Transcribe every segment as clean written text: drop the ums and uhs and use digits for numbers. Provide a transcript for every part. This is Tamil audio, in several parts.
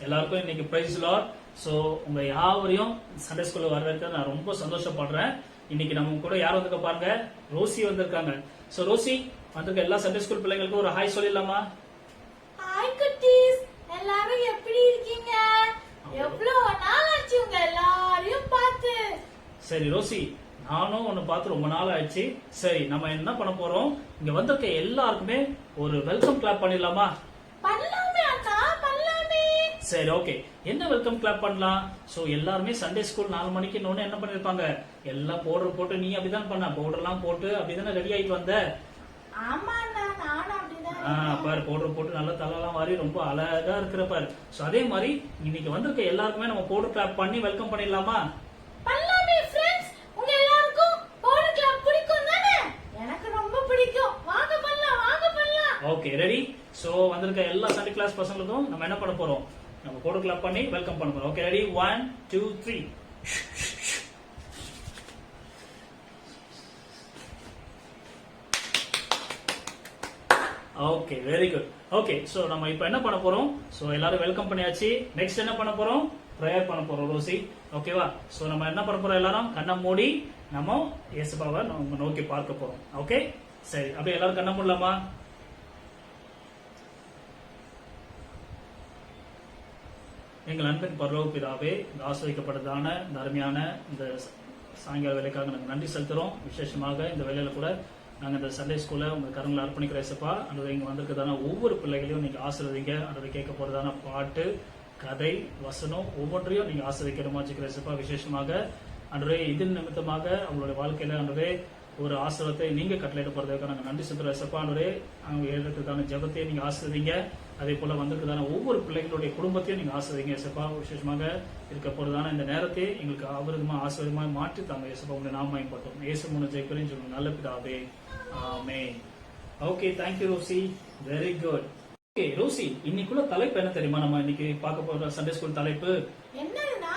எல்லாருக்கும் இன்னைக்கு பிரைஸ் லார்ட். ஸோ உங்க யாவரையும் சண்டே ஸ்கூல்ல வரவேற்க நான் ரொம்ப சந்தோஷப்படுறேன். இன்னைக்கு நம்ம கூட யார் வந்திருக்க பாருங்க, ரோசி வந்திருக்காங்க. ஸோ ரோசி வந்திருக்க எல்லா சண்டே ஸ்கூல் பிள்ளைங்களுக்கும் ஒரு ஹாய் சொல்லிடலாமா? ஹாய் குட்டீஸ், எல்லாரும் எப்படி இருக்கீங்க? எவ்வளவு நாள் ஆச்சு உங்க எல்லாரையும் பார்த்து. சரி ரோசி, நானும் உன்னை பார்த்து ரொம்ப நாள் ஆயிடுச்சு. சரி, நம்ம என்ன பண்ண போறோம், இங்க வந்திருக்க எல்லாருக்குமே ஒரு வெல்கம் கிளாப் பண்ணிடலாமா? பண்ணலாமே அக்கா, பண்ணலாமே. சரி, ஓகே. என்ன வெல்கம் கிளாப் பண்ணலாம்? சோ எல்லாருமே சண்டே ஸ்கூல் 4 மணிக்கு இன்னொன்னு என்ன பண்ணிருப்பாங்க, எல்லாம் பவுடர் போட்டு, நீ அப்படிதான் பண்ண, பவுடர் எல்லாம் போட்டு அப்படிதானே ரெடி ஆயிட்டு வந்த? ஆமாண்ணா, நானும் அப்படிதான். பாரு, பவுடர் போட்டு நல்லா தலையெல்லாம் வாரி ரொம்ப அழகா இருக்கிற பாரு. சோ அதே மாதிரி இன்னைக்கு வந்திருக்க எல்லாருக்குமே நம்ம பவுடர் கிளாப் பண்ணி வெல்கம் பண்ணிடலாமா? பண்ணலாமே ஃப்ரெண்ட்ஸ். உங்க எல்லாருக்கும் பவுடர் கிளாப் பிடிக்கும் தானே? எனக்கு ரொம்ப பிடிக்கும். வாங்க பண்ணலாம், வாங்க பண்ணலாம். Okay, ready. சோ வந்திருக்க எல்லா சண்டே கிளாஸ் பசங்களுக்கும் நம்ம என்ன பண்ண போறோம், நம்ம பவுடர் கிளாப் பண்ணி வெல்கம் பண்ண போறோம். Okay, ready? 1 2 3. Okay, very good. Okay, so நம்ம இப்போ என்ன பண்ண போறோம், சோ எல்லாரும் வெல்கம் பண்ணியாச்சு. நெக்ஸ்ட் என்ன பண்ண போறோம், பிரேயர் பண்ண போறோம் ரோசி. ஓகேவா? சோ நம்ம என்ன பண்ண போறோம், எல்லாரும் கண்ணை மூடி நம்ம இயேசுபாவை நம்ம நோக்கி பார்க்க போறோம். ஓகே, சரி. அப்படியே எல்லாரும் கண்ணை மூடலாமா? எங்கள் அன்பின் பரலோக பிதாவே, இந்த ஆசிரியப்பட்டதான இந்த அருமையான இந்த சாயங்கால வேலைக்காக நாங்கள் நன்றி செலுத்துறோம். விசேஷமாக இந்த வேலையில கூட நாங்கள் இந்த சண்டே ஸ்கூல்ல உங்க கரங்களை அர்ப்பணிக்கிற இயேசுப்பா. அல்லது இங்க வந்திருக்கிறதான ஒவ்வொரு பிள்ளைகளையும் நீங்க ஆசீர்வதிங்க. அல்லது கேட்க போறதான பாட்டு, கதை, வசனம் ஒவ்வொன்றையும் நீங்க ஆசீர்வதிக்கிறமா வச்சுக்கிற இயேசுப்பா. விசேஷமாக அன்றைய இதன் நிமித்தமாக அவங்களுடைய வாழ்க்கையில அன்றைய ஒரு ஆசீர்வாதத்தை நீங்க கட்டளையிட போறதுக்காக நாங்கள் நன்றி செலுத்துறோம் இயேசுப்பா. அன்றைய அவங்க எழுதுறதுக்கான ஜெபத்தையும் நீங்க ஆசீர்வதிங்க. அதே போல வந்திருக்கிறதான ஒவ்வொரு பிள்ளைகளுடைய குடும்பத்தையும் நீங்க ஆசீர்வதிங்க இயேசுப்பா. விசேஷமாக இருக்க போறதான இந்த நேரத்தை எங்களுக்கு ஆபரகமா ஆசீர்வாதமா மாற்றி தாங்க இயேசுப்பா. உங்களுடைய நாம மகிமைப்படும். இயேசு மூலம் ஜெயிக்கிறேன்னு சொல்லுங்க நல்ல பிதாவே, amen. Okay, thank you Rosie, very good. Okay Rosie, இன்னைக்குள்ள தலைப்பு என்ன தெரியுமா? நம்ம இன்னைக்கு பார்க்க போற சண்டே ஸ்கூல் தலைப்பு என்னன்னா,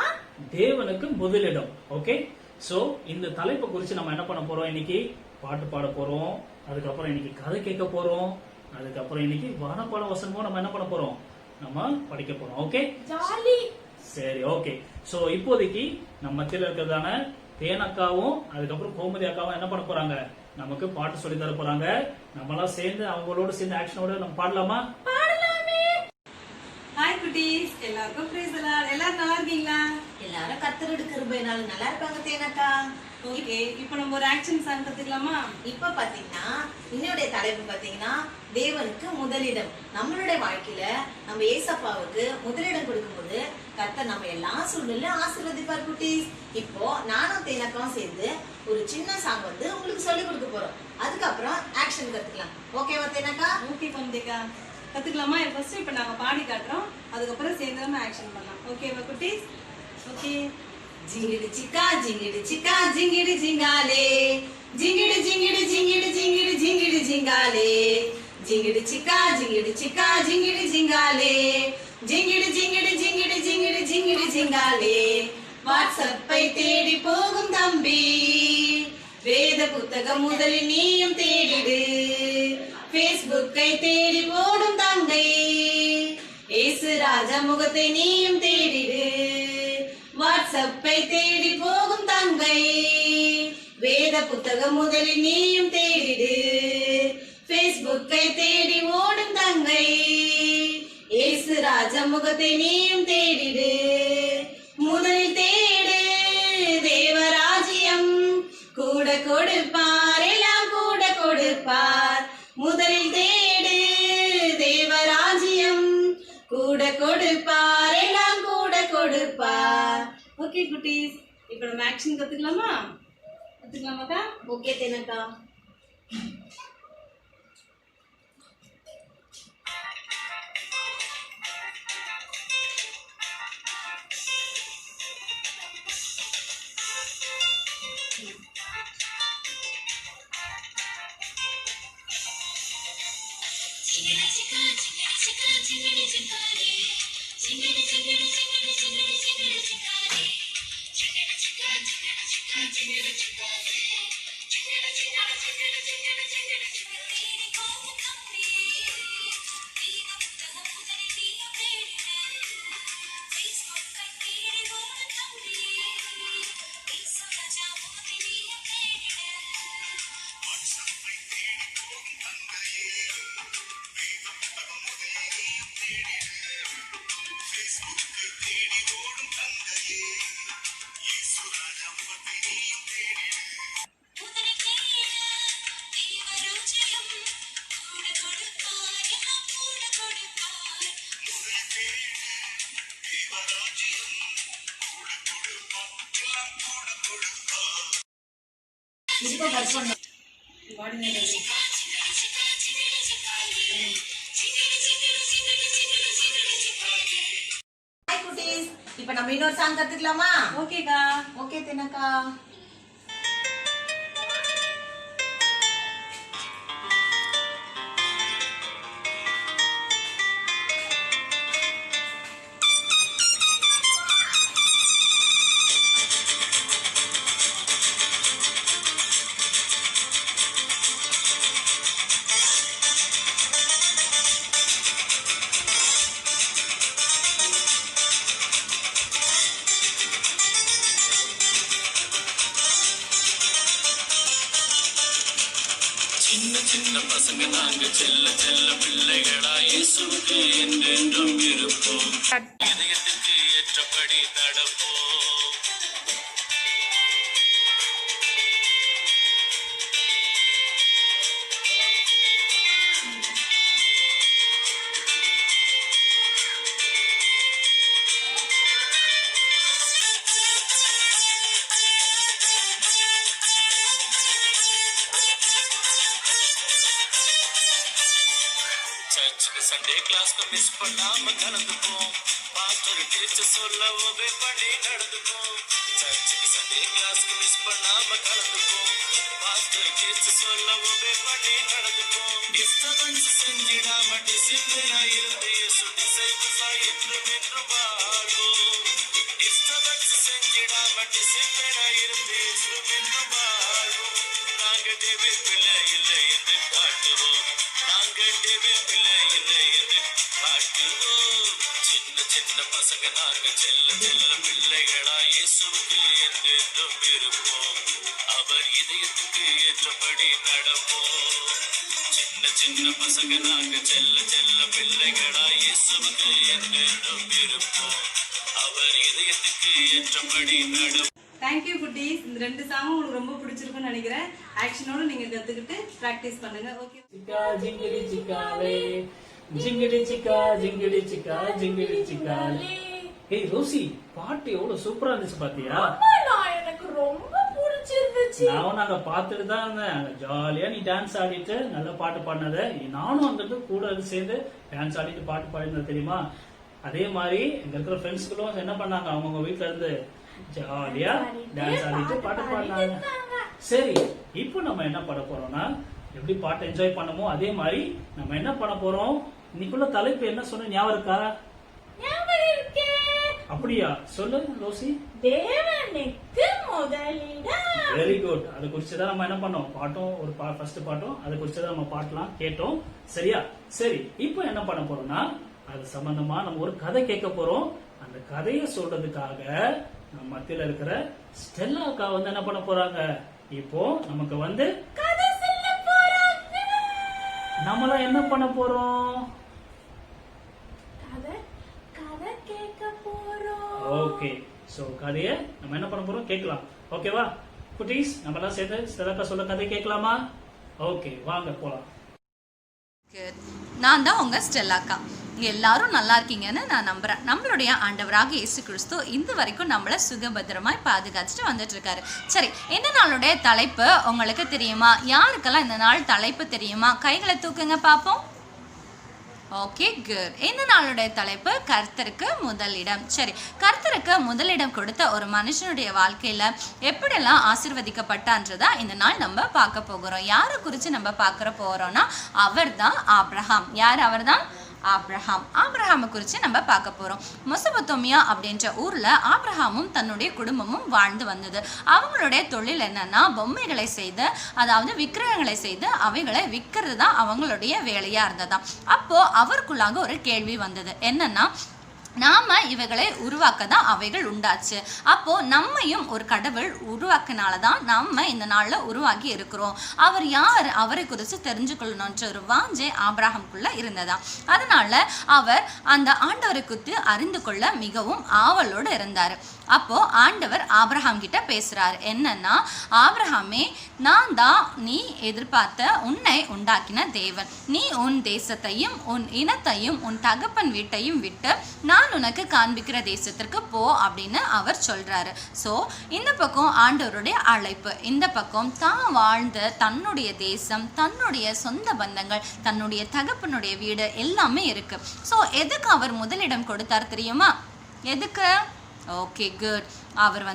தேவனுக்கு முதலிடம். ஓகே, சோ இந்த தலைப்பை குறிச்சு நம்ம என்ன பண்ண போறோம், இன்னைக்கு பாட்டு பாட போறோம். அதுக்கப்புறம் இன்னைக்கு கதை கேட்க போறோம். அதுக்கப்புறம் இன்னைக்கு வானப்பாட வசனமும் நம்ம என்ன பண்ண போறோம், நம்ம படிக்க போறோம். Okay, jolly. சரி, ஓகே. சோ இப்போதைக்கு நம்ம மத்தியில இருக்கிறதான தேனக்காவும் அதுக்கப்புறம் கோமதி அக்காவும் என்ன பண்ண போறாங்க, நமக்கு பாட்டு சொல்லி தர போறாங்க. நம்மளாம் சேர்ந்து அவங்களோட சேர்ந்து ஆக்ஷனோட நம்ம பாடலாமா? பாடலாமே. ஹாய் குட்டீஸ், எல்லாருக்கும் பிரைஸ் தி லார்ட். எல்லாரும் நல்லா இருக்கீங்களா? எல்லாரும் கர்த்தரோட கிருபையினால நல்லா இருப்பாங்க தேனக்கா. ஓகே, இப்போ நம்ம ஒரு ஆக்ஷன் சாங் கத்துக்கலாமா? இப்ப பாத்தீங்கன்னா இன்னையோட தலைப்பு பாத்தீங்கன்னா தேவனுக்கு முதலிடம். நம்மளுடைய வாழ்க்கையில நம்ம ஏசப்பாவுக்கு முதலிடம் கொடுக்கும்போது கர்த்தர் நம்ம எல்லா சூழ்நிலையும் ஆசீர்வதிப்பார் குட்டீஸ். இப்போ நானும் தேனக்காவும் சேர்ந்து ஒரு சின்ன சாங் வந்து உங்களுக்கு சொல்லி கொடுக்க போறோம். அதுக்கப்புறம் ஆக்ஷன் கத்துக்கலாம். ஓகேவா தேனக்கா? ஓகே குழந்தைக்கா, கத்துக்கலாமா? ஃபர்ஸ்ட் இப்போ நாங்க பாடி காட்டுறோம், அதுக்கப்புறம் சேர்ந்து நம்ம ஆக்ஷன் பண்ணலாம். ஓகேவா குட்டீஸ்? ஓகே. ஜிங்கிடி சிக்கா ஜிங்கிடி சிக்கா ஜிங்கிடி ஜிங்காலே, ஜிங்கிடி ஜிங்கிடி ஜிங்கிடி ஜிங்கிடி ஜிங்கிடி ஜிங்காலே, ஜிங்கிடி சிக்கா ஜிங்கிடி சிக்கா ஜிங்கிடி ஜிங்காலே, ஜிங்கிடி ஜிங்கிடி ஜிங்கிடி ஜிங்கிடி ஜிங்கிடி ஜிங்காலே. வாட்ஸ்அப்பை தேடி போகும் தம்பி, வேத புத்தகம் முதலில் நீயும் தேடிடு. பேஸ்புக்கை தேடி போடும் தங்கை, ஏசு ராஜா முகத்தை நீயும் தேடிடு. வாட்ஸ்அப்பை தேடி போகும் தங்கை, வேத புத்தகம் முதலில் நீயும் தேடிடு. பேஸ்புக்கை தேடி ஓடும் தங்கை, ஏசு ராஜா முகத்தை நீயும் தேடிடு. முதலில் தேடு தேவராஜ்யம், கூட கொடுப்பார், எல்லாம் கூட கொடுப்பார். முதலில் தேடு தேவராஜ்யம், கூட கொடுப்பார், எல்லாம் கூட கொடுப்பார். ஓகே குட்டீஸ், இப்போ நம்ம ஆக்ஷன் கத்துக்கலாமா? கத்துக்கலாமாக்கா? ஓகே தேனக்கா. இப்போ கட் பண்ண ஹாய் குட்டீஸ், இப்போ நம்ம இன்னொரு சாங் கத்துக்கலாமா? ஓகேக்கா. ஓகே தினக்கா. சின்ன சின்ன பசங்க நாங்க செல்ல செல்ல பிள்ளைகளா இயேசுவுக்கு என்றென்றும் இருப்போம். இதயத்திற்கு ஏற்றபடி நடப்போம். சர்ச்சுக்கு சண்டே கிளாஸ்க்கு மிஸ் பண்ணாம கலந்துப்போம். பாஸ்டர் டீச்சர் சொல்ல ஒபே பண்ணி நடந்துப்போம். சர்ச்சுக்கு சண்டே கிளாஸ்க்கு மிஸ் பண்ணாம கலந்துப்போம். பாஸ்டர் டீச்சர் சொல்ல ஒபே பண்ணி நடந்துப்போம். டிஸ்டர்பன்ஸ் செஞ்சிடாம டிசிப்ளினா இருந்து இயேசு டிசைபிள்ஸா என்றும் என்றும் வாழ்வோம். டிஸ்டர்பன்ஸ் செஞ்சிடாம டிசிப்ளினா இருந்து என்றும் என்றும் வாழ்வோம். நாங்க டேவிட் பிள்ளை இல்லை என்று காட்டுவோம். நாங்க டேவிட் பிள்ளை இல்லை என்று காட்டுவோம். சின்ன சின்ன பசங்க நாங்க செல்ல செல்ல பிள்ளைகளா இயேசுவுக்கு என்றென்றும் இருப்போம். அவர் இதயத்துக்கு ஏற்றபடி நடப்போம். சின்ன சின்ன பசங்க நாங்க செல்ல செல்ல பிள்ளைகளா இயேசுவுக்கு என்றென்றும் இருப்போம். அவர் இதயத்துக்கு ஏற்றபடி நடப்போம். தேங்க்யூ குட்டீஸ். இந்த 2 சாங்கும் உங்களுக்கு ரொம்ப பிடிச்சிருக்கும்னு நினைக்கிறேன். ஆக்ஷனோட நீங்க கத்துக்கிட்டு பிராக்டிஸ் பண்ணுங்க. ஓகே. சிக்கா ஜிங்கிடி சிக்காலே, ஜிங்கிடி சிக்கா ஜிங்கிடி சிக்கா ஜிங்கிடி சிக்காலே. ஏய் ரோசி, பாட்டு எவ்வளவு சூப்பரா இருந்துச்சு பாத்தியா? ஆமாடா, எனக்கு ரொம்ப பிடிச்சிருந்துச்சு. நானும் நாங்க பாத்துட்டு தான் இருந்தேன். ஜாலியா நீ டான்ஸ் ஆடிட்டு நல்ல பாட்டு பாடினத நானும் வந்துட்டு கூட சேர்ந்து டான்ஸ் ஆடிட்டு பாட்டு பாடினது தெரியுமா? அதே மாதிரி எங்க இருக்கிற ஃப்ரெண்ட்ஸ்களும் என்ன பண்ணாங்க, அவங்கவுங்க வீட்டுல இருந்து ஜாலியா டான்ஸ் ஆடிட்டு பாட்டு பாடினாங்க. சரி, இப்போ நம்ம என்ன பண்ண போறோம்னா, எப்படி பாட்டு என்ஜாய் பண்ணமோ அதே மாதிரி நம்ம என்ன பண்ண போறோம், இன்னைக்குள்ள தலைப்பு என்ன சொன்ன ஞாபகம் இருக்கா? ஞாபகம் இருக்கே. அப்படியா? சொல்லு ரோசி. தேவனுக்கு முதலிடம். Very good. அதை குறிச்சுதான் நம்ம என்ன பண்ணோம், பாட்டும் ஒரு ஃபர்ஸ்ட் பாட்டும் அதை குறிச்சுதான் நம்ம பாட்டெல்லாம் கேட்டோம். சரியா? சரி, இப்போ என்ன பண்ண போறோம்னா, அது சம்பந்தமா நம்ம ஒரு கதை கேட்க போறோம். அந்த கதையை சொல்றதுக்காக நம்ம மத்தியில இருக்கிற ஸ்டெல்லா அக்கா வந்து என்ன பண்ண போறாங்க, இப்போ நமக்கு வந்து கதை சொல்ல போறாங்க. நம்மளாம் என்ன பண்ண போறோம், கதை கதை கேட்க போறோம். ஓகே. சோ கதையை நம்ம என்ன பண்ண போறோம், கேட்கலாம். ஓகேவா குட்டீஸ்? நம்ம எல்லாம் சேர்ந்து ஸ்டெல்லா அக்கா சொல்ல கதை கேட்கலாமா? ஓகே, வாங்க போலாம். நான் தான் உங்க ஸ்டெல்லாக்கா. எல்லாரும் நல்லா இருக்கீங்கன்னு நான் நம்புறேன். நம்மளுடைய ஆண்டவராக இயேசு கிறிஸ்து இந்த வரைக்கும் நம்மளை சுகபத்திரமாய் பாதுகாத்துட்டு வந்துட்டு இருக்காரு. சரி, இந்த நாளுடைய தலைப்பு உங்களுக்கு தெரியுமா? யாருக்கெல்லாம் இந்த நாள் தலைப்பு தெரியுமா? கைகளை தூக்குங்க பாப்போம். Okay, good. இந்த நாளுடைய தலைப்பு கர்த்தருக்கு முதலிடம். சரி, கர்த்தருக்கு முதலிடம் கொடுத்த ஒரு மனுஷனுடைய வாழ்க்கையில எப்படியெல்லாம் ஆசீர்வதிக்கப்பட்டான்றதா இந்த நாள் நம்ம பார்க்க போகிறோம். யாரை குறித்து நம்ம பார்க்க போறோம்னா, அவர் தான் ஆபிரகாம். யார் அவர் தான்? ஆபிரகாமை குறித்து நம்ம பார்க்க போகிறோம். மெசொப்பொத்தேமியா அப்படின்ற ஊரில் ஆபிரகாமும் தன்னுடைய குடும்பமும் வாழ்ந்து வந்தது. அவங்களுடைய தொழில் என்னன்னா, பொம்மைகளை செய்து, அதாவது விக்கிரகங்களை செய்து அவைகளை விற்கிறது தான் அவங்களுடைய வேலையாக இருந்ததாம். அப்போது அவருக்குள்ளாக ஒரு கேள்வி வந்தது. என்னன்னா, நாம இவைகளை உருவாக்க தான் அவைகள் உண்டாச்சு. அப்போ நம்மையும் ஒரு கடவுள் உருவாக்கினால தான் நம்ம இந்த நாள்ல உருவாக்கி இருக்கிறோம். அவர் யார், அவரை குறித்து தெரிஞ்சுக்கொள்ளணுன்ற ஒரு வாஞ்சை ஆபிரகாமுக்குள்ள இருந்ததா. அதனால அவர் அந்த ஆண்டவரை குறித்து அறிந்து கொள்ள மிகவும் ஆவலோடு இருந்தார். அப்போ ஆண்டவர் ஆபிரகாம் கிட்ட பேசுறாரு. என்னன்னா, ஆபிரகாமே, நான் தான் நீ எதிர்பார்த்த உன்னை உண்டாக்கின தேவன். நீ உன் தேசத்தையும் உன் இனத்தையும் உன் தகப்பன் வீட்டையும் விட்டு நான் உனக்கு காண்பிக்கிற தேசத்திற்கு போ அப்படின்னு அவர் சொல்றாரு. ஸோ இந்த பக்கம் ஆண்டவருடைய அழைப்பு, இந்த பக்கம் தான் வாழ்ந்த தன்னுடைய தேசம், தன்னுடைய சொந்த பந்தங்கள், தன்னுடைய தகப்பனுடைய வீடு எல்லாமே இருக்கு. ஸோ எதுக்கு அவர் முதலிடம் கொடுத்தார் தெரியுமா? எதுக்கு? Okay, good. அவர்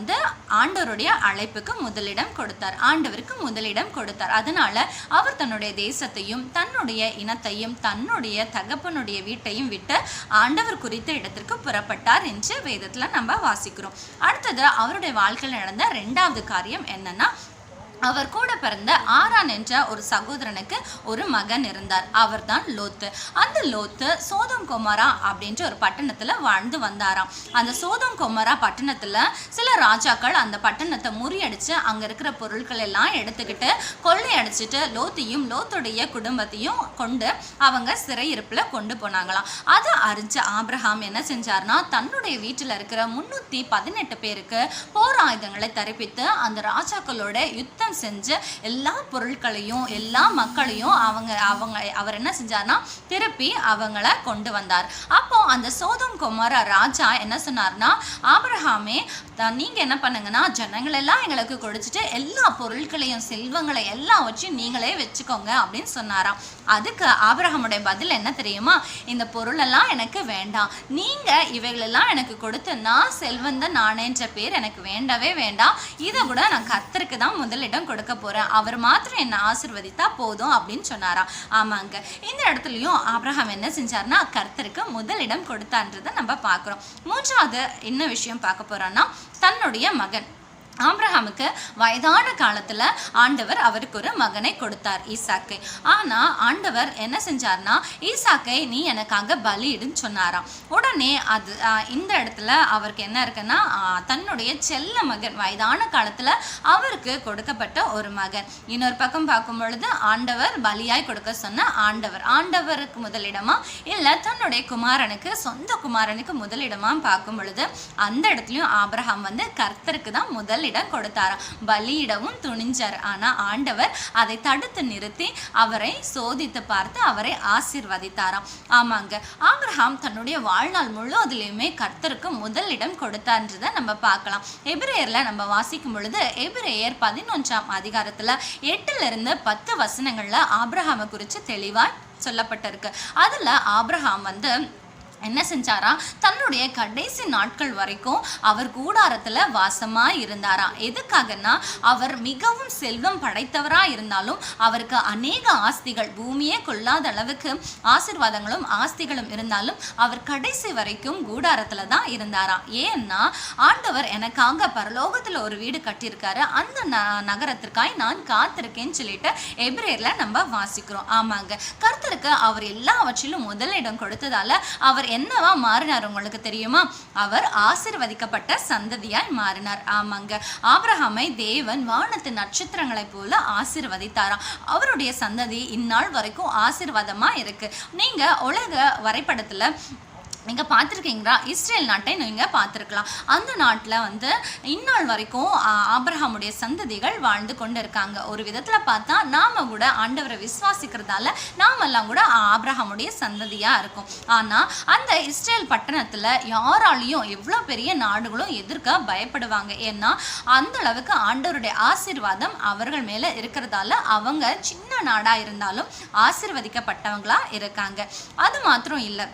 ஆண்டவருடைய அழைப்புக்கு முதலிடம் கொடுத்தார், ஆண்டவருக்கு முதலிடம் கொடுத்தார். அதனால அவர் தன்னுடைய தேசத்தையும் தன்னுடைய இனத்தையும் தன்னுடைய தகப்பனுடைய வீட்டையும் விட்டு ஆண்டவர் குறித்த இடத்திற்கு புறப்பட்டார் என்று வேதத்துல நம்ம வாசிக்கிறோம். அடுத்தது அவருடைய வாழ்க்கையில் நடந்த 2வது காரியம் என்னன்னா, அவர் கூட பிறந்த ஆரான் என்ற ஒரு சகோதரனுக்கு ஒரு மகன் இருந்தார். அவர் தான் லோத்து. அந்த லோத்து சோதம் கொமரா அப்படின்ற ஒரு பட்டணத்துல வாழ்ந்து வந்தாராம். அந்த சோதம் கொமரா பட்டணத்துல சில ராஜாக்கள் அந்த பட்டணத்தை முறியடிச்சு அங்க இருக்கிற பொருட்கள் எல்லாம் எடுத்துக்கிட்டு கொள்ளையடிச்சிட்டு லோத்தையும் லோத்துடைய குடும்பத்தையும் கொண்டு அவங்க சிறையிருப்புல கொண்டு போனாங்களாம். அதை அறிஞ்ச ஆபிரகாம் என்ன செஞ்சார்னா, தன்னுடைய வீட்டுல இருக்கிற 318 பேருக்கு போர் ஆயுதங்களை தரிப்பித்து அந்த ராஜாக்களோட யுத்தம் செஞ்சு எல்லா பொருட்களையும் எல்லா மக்களையும் அவர் என்ன செஞ்சார்னா திருப்பி அவங்கள கொண்டு வந்தார். அப்போ அந்த சோதம் கொமோரா ராஜா என்ன சொன்னார்னா, ஆபிரகாமே, நீங்க என்ன பண்ணுங்கன்னா, ஜனங்கள் எல்லாம் எங்களுக்கு கொடுத்துட்டு எல்லா பொருட்களையும் செல்வங்களை எல்லாம் வச்சு நீங்களே வச்சுக்கோங்க அப்படின்னு சொன்னாராம். அதுக்கு ஆபிரகாமுடைய பதில் என்ன தெரியுமா? இந்த பொருள் எல்லாம் எனக்கு வேண்டாம், நீங்க இவைகளெல்லாம் எனக்கு கொடுத்து நான் செல்வந்த நானேன்ற பேர் எனக்கு வேண்டவே வேண்டாம், இதை கூட நான் கர்த்தருக்கு தான் முதலிடம் கொடுக்க போறேன், அவர் மாத்திரம் என்ன ஆசீர்வதித்தா போதும் அப்படின்னு சொன்னாராம். ஆமாங்க, இந்த இடத்துலயும் ஆபிரகாம் என்ன செஞ்சார்னா கர்த்தருக்கு முதலிடம் கொடுத்தான்றதை நம்ம பார்க்கிறோம். 3வது என்ன விஷயம் பார்க்க போறோம்னா, தன்னுடைய மகன் ஆபிரகாமுக்கு வயதான காலத்துல ஆண்டவர் அவருக்கு ஒரு மகனை கொடுத்தார், ஈசாக்கை. ஆனா ஆண்டவர் என்ன செஞ்சார்னா, ஈசாக்கை நீ எனக்காக பலியிடுன்னு சொன்னாராம். உடனே அது இந்த இடத்துல அவருக்கு என்ன இருக்குன்னா, தன்னுடைய செல்ல மகன் வயதான காலத்துல அவருக்கு கொடுக்கப்பட்ட ஒரு மகன். இன்னொரு பக்கம் பார்க்கும் பொழுது ஆண்டவர் பலியாய் கொடுக்க சொன்ன ஆண்டவருக்கு முதலிடமா இல்ல தன்னுடைய குமாரனுக்கு, சொந்த குமாரனுக்கு முதலிடமா பார்க்கும் பொழுது அந்த இடத்துலயும் ஆபிரகாம் கர்த்தருக்கு தான் முதலிடம் கொடுத்தாராம், பலியிடவும் துணிஞ்சார். ஆனா ஆண்டவர் அதை தடுத்து நிறுத்தி அவரை சோதித்து பார்த்து அவரை ஆசீர்வதித்தாராம். ஆமாங்க, ஆபிரகாம் தன்னுடைய வாழ்நாள் முழுவதிலுமே கர்த்தருக்கு முதலிடம் கொடுத்தான்றதை நம்ம பார்க்கலாம். எபிரேயர்ல நம்ம வாசிக்கும் பொழுது எபிரேயர் 11ஆம் அதிகாரத்துல 8லிருந்து 10 வசனங்கள்ல ஆபிரகாமை குறித்து தெளிவாய் சொல்லப்பட்டிருக்கு. அதுல ஆபிரகாம் என்ன செஞ்சாரா, தன்னுடைய கடைசி நாட்கள் வரைக்கும் அவர் கூடாரத்துல வாசமா இருந்தாரா. எதுக்காகனா, அவர் மிகவும் செல்வம் படைத்தவரா இருந்தாலும் அவருக்கு அநேக ஆஸ்திகள், பூமியே கொள்ளாத அளவுக்கு ஆசீர்வாதங்களும் ஆஸ்திகளும் இருந்தாலும் அவர் கடைசி வரைக்கும் கூடாரத்துல தான் இருந்தாரா. ஏன்னா ஆண்டவர் எனக்காக பரலோகத்துல ஒரு வீடு கட்டியிருக்காரு, அந்த நகரத்திற்காய் நான் காத்திருக்கேன்னு சொல்லிட்டு எபிரேயர்ல நம்ம வாசிக்கிறோம். ஆமாங்க, கர்த்தருக்கு அவர் எல்லாவற்றிலும் முதலிடம் கொடுத்ததால அவர் என்னவா மாறினார் உங்களுக்கு தெரியுமா? அவர் ஆசீர்வதிக்கப்பட்ட சந்ததியாய் மாறினார். ஆமாங்க, ஆபிரகாமை தேவன் வானத்து நட்சத்திரங்களை போல ஆசீர்வதித்தாராம். அவருடைய சந்ததி இந்நாள் வரைக்கும் ஆசீர்வாதமா இருக்கு. நீங்க உலக வரைபடத்துல நீங்க பார்த்துருக்கீங்களா? இஸ்ரேல் நாட்டை நீங்க பார்த்துருக்கலாம். அந்த நாட்டில் இந்நாள் வரைக்கும் ஆபிரகாமுடைய சந்ததிகள் வாழ்ந்து கொண்டு இருக்காங்க. ஒரு விதத்துல பார்த்தா நாம கூட ஆண்டவரை விசுவாசிக்கிறதால நாமெல்லாம் கூட ஆபிரகாமுடைய சந்ததியா இருக்கும். ஆனா அந்த இஸ்ரேல் பட்டணத்துல யாராலையும் எவ்வளவு பெரிய நாடுகளும் எதிர்க்க பயப்படுவாங்க. ஏன்னா அந்த அளவுக்கு ஆண்டவருடைய ஆசீர்வாதம் அவர்கள் மேல இருக்கிறதால அவங்க சின்ன நாடா இருந்தாலும் ஆசீர்வதிக்கப்பட்டவங்களா இருக்காங்க. அது மாத்திரம் இல்லை,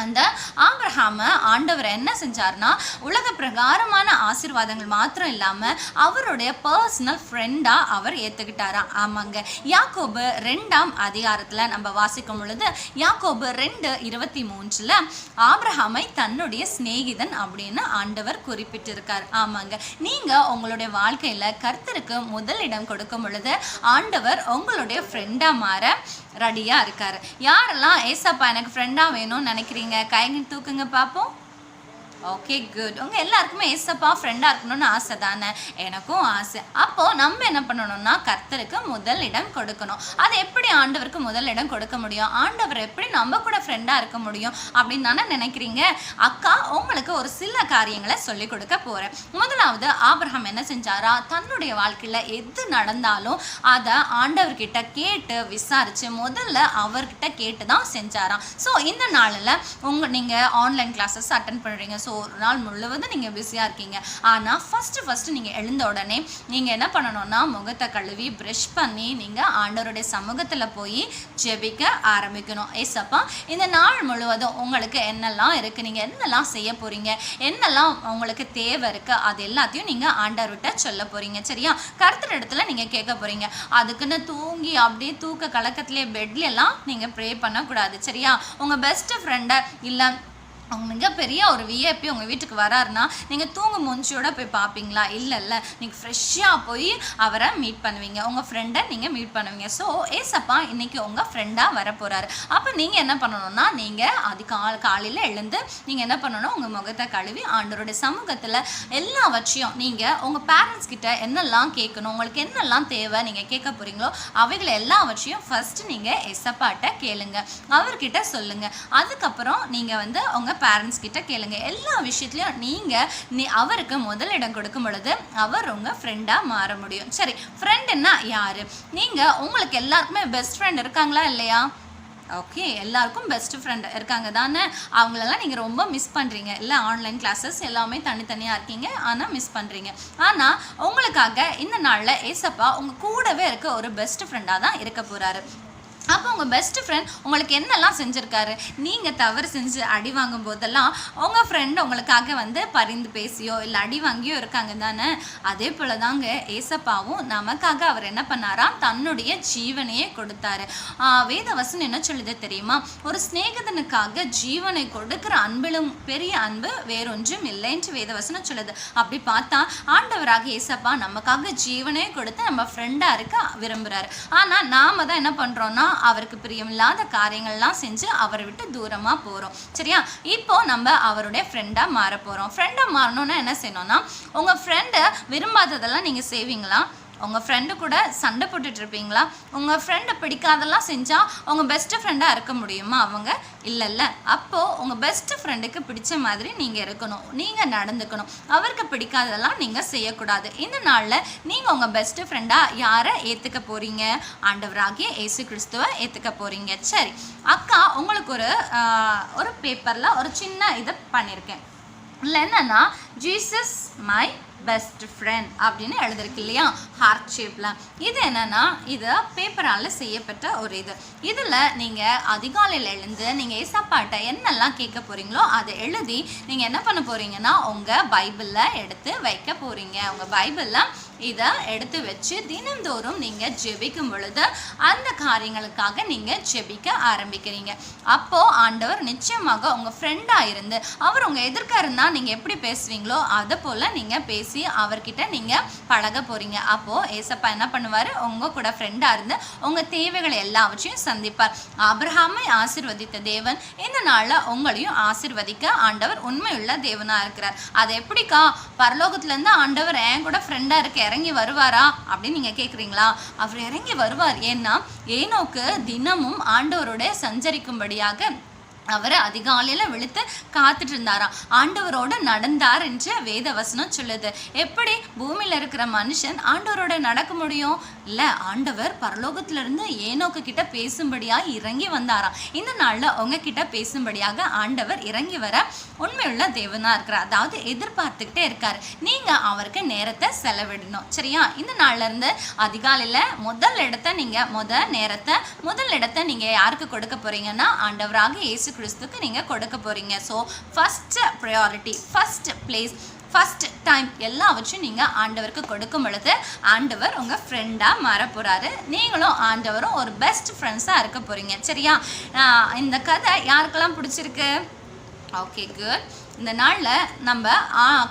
அந்த ஆபிரகாம ஆண்டவர் என்ன செஞ்சார்னா உலக பிரகாரமான ஆசீர்வாதங்கள் மாத்திரம் இல்லாம அவருடைய பர்சனல் ஃப்ரெண்டா அவர் ஏத்துக்கிட்டாராம். ஆமாங்க, யாக்கோபு 2ஆம் அதிகாரத்துல நம்ம வாசிக்கும் பொழுது யாக்கோபு 2:23 ஆபிரகாமை தன்னுடைய சிநேகிதன் அப்படின்னு ஆண்டவர் குறிப்பிட்டிருக்கார். ஆமாங்க, நீங்க உங்களுடைய வாழ்க்கையில கர்த்தருக்கு முதலிடம் கொடுக்கும் பொழுது ஆண்டவர் உங்களுடைய ஃப்ரெண்டா மாற ரெடியா இருக்காரு. யாரெல்லாம் ஏசப்பா எனக்கு ஃப்ரெண்டா வேணும்னு நினைக்கிறீங்க? கைங்க தூக்குங்க பார்ப்போம். Okay good. உங்கள் எல்லாருக்குமே ஏசப்பா ஃப்ரெண்டாக இருக்கணும்னு ஆசை தானே? எனக்கும் ஆசை. அப்போது நம்ம என்ன பண்ணணும்னா கர்த்தருக்கு முதல் இடம் கொடுக்கணும். அது எப்படி ஆண்டவருக்கு முதல் இடம் கொடுக்க முடியும்? ஆண்டவர் எப்படி நம்ம கூட ஃப்ரெண்டாக இருக்க முடியும் அப்படின்னு தானே நினைக்கிறீங்க? அக்கா உங்களுக்கு ஒரு சில காரியங்களை சொல்லி கொடுக்க போகிறேன். முதலாவது, ஆபிரகாம் என்ன செஞ்சாரா? தன்னுடைய வாழ்க்கையில் எது நடந்தாலும் அதை ஆண்டவர்கிட்ட கேட்டு விசாரித்து முதல்ல அவர்கிட்ட கேட்டு தான் செஞ்சாராம். ஸோ இந்த நாளில் நீங்கள் ஆன்லைன் கிளாஸஸ் அட்டன் பண்ணுறீங்க. ஸோ ஒரு நாள் முழுவதும் நீங்கள் பிஸியாக இருக்கீங்க. ஆனால் ஃபஸ்ட்டு நீங்கள் எழுந்த உடனே நீங்கள் என்ன பண்ணணும்னா முகத்தை கழுவி ப்ரஷ் பண்ணி நீங்கள் ஆண்டவருடைய சமூகத்தில் போய் ஜெபிக்க ஆரம்பிக்கணும். ஏசப்பா, இந்த நாள் முழுவதும் உங்களுக்கு என்னெல்லாம் இருக்குது, நீங்கள் என்னெல்லாம் செய்ய போகிறீங்க, என்னெல்லாம் உங்களுக்கு தேவை இருக்குது, அது எல்லாத்தையும் நீங்கள் ஆண்டவர்கிட்ட சொல்ல போகிறீங்க. சரியா? கர்த்தர் இடத்துல நீங்கள் கேட்க போகிறீங்க. அதுக்குன்னு தூங்கி அப்படியே தூக்க கலக்கத்திலே பெட்லாம் நீங்கள் ப்ரே பண்ணக்கூடாது. சரியா? உங்கள் பெஸ்ட்டு ஃப்ரெண்டை இல்லை அவங்க மிகப்பெரிய ஒரு விஐபி உங்கள் வீட்டுக்கு வராருன்னா நீங்கள் தூங்க மூஞ்சியோட போய் பார்ப்பீங்களா? இல்லை, நீங்கள் ஃப்ரெஷ்ஷாக போய் அவரை மீட் பண்ணுவீங்க, உங்கள் ஃப்ரெண்டை நீங்கள் மீட் பண்ணுவீங்க. ஸோ ஏசப்பா இன்றைக்கி உங்கள் ஃப்ரெண்டாக வர போகிறாரு. அப்போ நீங்கள் என்ன பண்ணணும்னா நீங்கள் காலையில் எழுந்து நீங்கள் என்ன பண்ணணும், உங்கள் முகத்தை கழுவி ஆண்டவருடைய சமூகத்தில் எல்லாவற்றையும் நீங்கள் உங்கள் பேரண்ட்ஸ் கிட்ட என்னெல்லாம் கேட்கணும், உங்களுக்கு என்னெல்லாம் தேவை நீங்கள் கேட்க போகிறீங்களோ அவைகளை எல்லாவற்றையும் ஃபஸ்ட்டு நீங்கள் ஏசப்பாட்ட கேளுங்க, அவர்கிட்ட சொல்லுங்கள். அதுக்கப்புறம் நீங்கள் உங்கள் பேரண்ட்ஸ் கிட்ட கேளுங்க. எல்லா விஷயத்துலையும் அவருக்கு முதலிடம் கொடுக்கும் பொழுது அவர் உங்கள் ஃப்ரெண்டாக மாற முடியும். சரி, ஃப்ரெண்டுன்னா யார்? உங்களுக்கு எல்லாருக்குமே பெஸ்ட் ஃப்ரெண்ட் இருக்காங்களா இல்லையா? ஓகே, எல்லாருக்கும் பெஸ்ட் ஃப்ரெண்ட் இருக்காங்க தானே? அவங்களெல்லாம் நீங்கள் ரொம்ப மிஸ் பண்ணுறீங்க. இல்லை, ஆன்லைன் கிளாஸஸ் எல்லாமே தனித்தனியாக இருக்கீங்க, ஆனால் மிஸ் பண்ணுறீங்க. ஆனால் உங்களுக்காக இந்த நாளில் ஏசப்பா உங்கள் கூடவே இருக்க ஒரு பெஸ்ட் ஃப்ரெண்டாக தான் இருக்க போகிறாரு. அப்போ உங்கள் பெஸ்ட் ஃப்ரெண்ட் உங்களுக்கு என்னெல்லாம் செஞ்சுருக்காரு? நீங்கள் தவறு செஞ்சு அடி வாங்கும் போதெல்லாம் உங்கள் ஃப்ரெண்டு உங்களுக்காக பரிந்து பேசியோ இல்லை அடி வாங்கியோ இருக்காங்க தானே? அதே போல் தாங்க ஏசப்பாவும் நமக்காக அவர் என்ன பண்ணாராம், தன்னுடைய ஜீவனையே கொடுத்தாரு. வேதவசனம் என்ன சொல்லுது தெரியுமா? ஒரு சிநேகிதனுக்காக ஜீவனை கொடுக்குற அன்பிலும் பெரிய அன்பு வேறொன்றும் இல்லைன்னு வேதவசனம் சொல்லுது. அப்படி பார்த்தா ஆண்டவராக ஏசப்பா நமக்காக ஜீவனே கொடுத்து நம்ம ஃப்ரெண்டாக இருக்க விரும்புகிறாரு. ஆனால் நாம் தான் என்ன பண்ணுறோன்னா அவருக்கு பிரியமில்லாத காரியங்கள்லாம் செஞ்சு அவரை விட்டு தூரமா போறோம். சரியா? இப்போ நம்ம அவருடைய ஃப்ரெண்டா மாற போறோம். ஃப்ரெண்டா மாறணும்னா என்ன செய்யணும்னா, உங்க ஃப்ரெண்டு விரும்பாததெல்லாம் நீங்க செய்வீங்களா? உங்கள் ஃப்ரெண்டு கூட சண்டை போட்டுட்டு இருப்பீங்களா? உங்கள் ஃப்ரெண்டை பிடிக்காதெல்லாம் செஞ்சால் உங்கள் பெஸ்ட்டு ஃப்ரெண்டாக இருக்க முடியுமா? அவங்க இல்லைல்ல. அப்போது உங்கள் பெஸ்ட்டு ஃப்ரெண்டுக்கு பிடிச்ச மாதிரி நீங்கள் இருக்கணும், நீங்கள் நடந்துக்கணும். அவருக்கு பிடிக்காததெல்லாம் நீங்கள் செய்யக்கூடாது. இந்த நாளில் நீங்கள் உங்கள் பெஸ்ட்டு ஃப்ரெண்டாக யாரை ஏற்றுக்க போகிறீங்க? ஆண்டவராகிய இயேசு கிறிஸ்துவை ஏற்றுக்க போகிறீங்க. சரி, அக்கா உங்களுக்கு ஒரு பேப்பரில் ஒரு சின்ன இதை பண்ணியிருக்கேன். இல்லை, என்னன்னா ஜீசஸ் மை பெஸ்ட் ஃப்ரெண்ட் அப்படின்னு எழுதிருக்கு இல்லையா, ஹார்ட் ஷேப்பில். இது என்னன்னா, இது பேப்பரால் செய்யப்பட்ட ஒரு இதில் நீங்கள் அதிகாலையில் எழுந்து நீங்கள் ஏசப்பாட்ட என்னெல்லாம் கேட்க போகிறீங்களோ அதை எழுதி நீங்கள் என்ன பண்ண போகிறீங்கன்னா உங்கள் பைபிளில் எடுத்து வைக்க போகிறீங்க. உங்கள் பைபிளில் இதை எடுத்து வச்சு தினந்தோறும் நீங்கள் ஜெபிக்கும் பொழுது அந்த காரியங்களுக்காக நீங்கள் ஜெபிக்க ஆரம்பிக்கிறீங்க. அப்போது ஆண்டவர் நிச்சயமாக உங்கள் ஃப்ரெண்டாக இருந்து அவர் உங்கள் எதிர்க்க இருந்தால் நீங்கள் எப்படி பேசுவீங்களோ அதை போல் நீங்கள் பேசி அவர்கிட்ட நீங்கள் பழக போகிறீங்க. அப்போது ஏசப்பா என்ன பண்ணுவார், உங்கள் கூட ஃப்ரெண்டாக இருந்து உங்கள் தேவைகளை எல்லாவற்றையும் சந்திப்பார். ஆபிரகாமை ஆசீர்வதித்த தேவன் இந்த நாளில் உங்களையும் ஆசீர்வதிக்க ஆண்டவர் உண்மையுள்ள தேவனாக இருக்கிறார். அது எப்படிக்கா பரலோகத்துலேருந்து ஆண்டவர் என் கூட ஃப்ரெண்டாக இருக்க இறங்கி வருவாரா அப்படின்னு நீங்கள் கேட்குறீங்களா? அவர் இறங்கி வருவார். ஏன்னா ஏனோக்கு தினமும் ஆண்டவரோட சஞ்சரிக்கும்படியாக அவர் அதிகாலையில் விழுத்து காத்துட்டு இருந்தாராம். ஆண்டவரோட நடந்தார் என்று வேதவசனம் சொல்லுது. எப்படி பூமியில் இருக்கிற மனுஷன் ஆண்டவரோட நடக்க முடியும்? இல்லை, ஆண்டவர் பரலோகத்திலிருந்து ஏனோக்கு கிட்ட பேசும்படியாக இறங்கி வந்தாராம். இந்த நாளில் உங்ககிட்ட பேசும்படியாக ஆண்டவர் இறங்கி வர உண்மையுள்ள தேவனாக இருக்கிறார். அதாவது எதிர்பார்த்துக்கிட்டே இருக்கார். நீங்கள் அவருக்கு நேரத்தை செலவிடணும். சரியா? இந்த நாள்லேருந்து அதிகாலையில் முதல் இடத்தை நீங்கள் யாருக்கு கொடுக்க போகிறீங்கன்னா ஆண்டவராக இயேசு கிறிஸ்துக்கு நீங்கள் கொடுக்க போகிறீங்க. So first priority, first place, first time எல்லாவற்றையும் நீங்கள் ஆண்டவருக்கு கொடுக்கும் பொழுது ஆண்டவர் உங்கள் ஃப்ரெண்டாக மாற போகிறாரு. நீங்களும் ஆண்டவரும் ஒரு பெஸ்ட் ஃப்ரெண்ட்ஸாக இருக்க போகிறீங்க. சரியா? இந்த கதை யாருக்கெல்லாம் பிடிச்சிருக்கு? Okay, good. இந்த நாளில் நம்ம